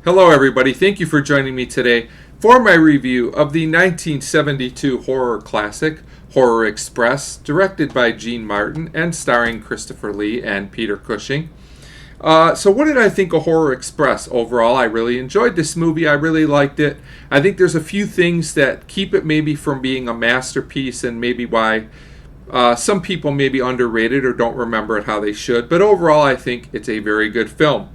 Hello, everybody. Thank you for joining me today for my review of the 1972 horror classic, Horror Express, directed by Gene Martin and starring Christopher Lee and Peter Cushing. So what did I think of Horror Express overall? I really enjoyed this movie. I really liked it. I think there's a few things that keep it maybe from being a masterpiece and maybe why some people maybe underrate it or don't remember it how they should. But overall, I think it's a very good film.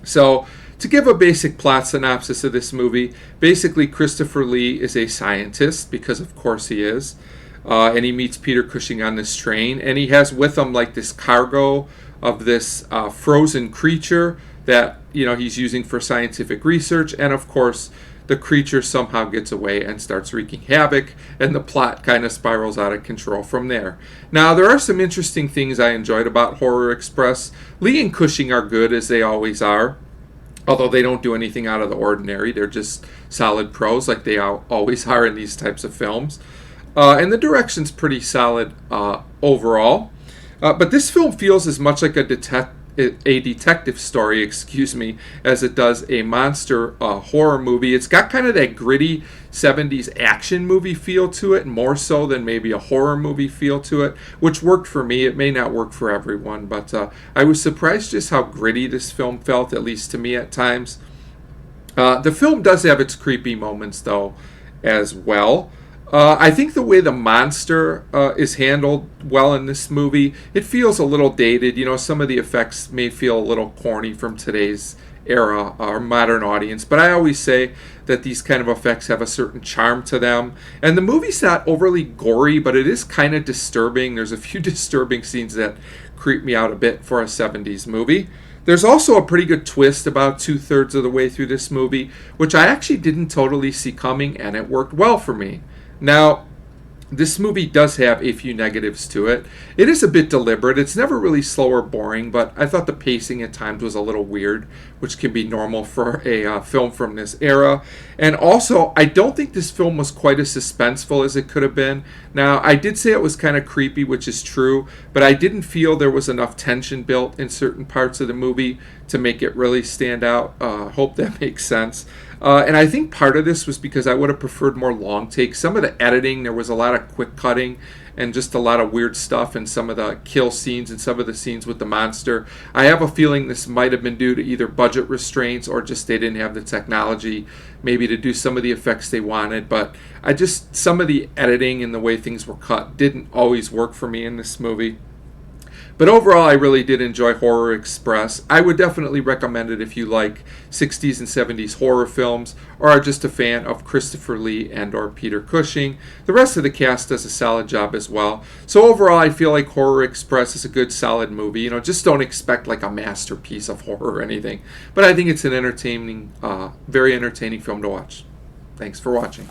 So, to give a basic plot synopsis of this movie, basically Christopher Lee is a scientist, because of course he is, and he meets Peter Cushing on this train, and he has with him like this cargo of this frozen creature that he's using for scientific research, and of course the creature somehow gets away and starts wreaking havoc, and the plot kind of spirals out of control from there. Now, there are some interesting things I enjoyed about Horror Express. Lee and Cushing are good, as they always are, although they don't do anything out of the ordinary. They're just solid pros, like they always are in these types of films. And the direction's pretty solid overall. But this film feels as much like a detective story, as it does a monster horror movie. It's got kind of that gritty 70s action movie feel to it, more so than maybe a horror movie feel to it, which worked for me. It may not work for everyone, but I was surprised just how gritty this film felt, at least to me at times. The film does have its creepy moments, though, as well. I think the way the monster is handled well in this movie, it feels a little dated. Some of the effects may feel a little corny from today's era or modern audience, but I always say that these kind of effects have a certain charm to them. And the movie's not overly gory, but it is kind of disturbing. There's a few disturbing scenes that creep me out a bit for a 70s movie. There's also a pretty good twist about 2/3 of the way through this movie, which I actually didn't totally see coming, and it worked well for me. Now, this movie does have a few negatives to it. It is a bit deliberate. It's never really slow or boring, but I thought the pacing at times was a little weird, which can be normal for a film from this era. And also, I don't think this film was quite as suspenseful as it could have been. Now, I did say it was kind of creepy, which is true, but I didn't feel there was enough tension built in certain parts of the movie to make it really stand out. Hope that makes sense. And I think part of this was because I would have preferred more long takes. Some of the editing, there was a lot of quick cutting and just a lot of weird stuff in some of the kill scenes and some of the scenes with the monster. I have a feeling this might have been due to either budget restraints or just they didn't have the technology maybe to do some of the effects they wanted. But some of the editing and the way things were cut didn't always work for me in this movie. But overall, I really did enjoy Horror Express. I would definitely recommend it if you like 60s and 70s horror films or are just a fan of Christopher Lee and or Peter Cushing. The rest of the cast does a solid job as well. So overall, I feel like Horror Express is a good, solid movie. Just don't expect like a masterpiece of horror or anything. But I think it's an very entertaining film to watch. Thanks for watching.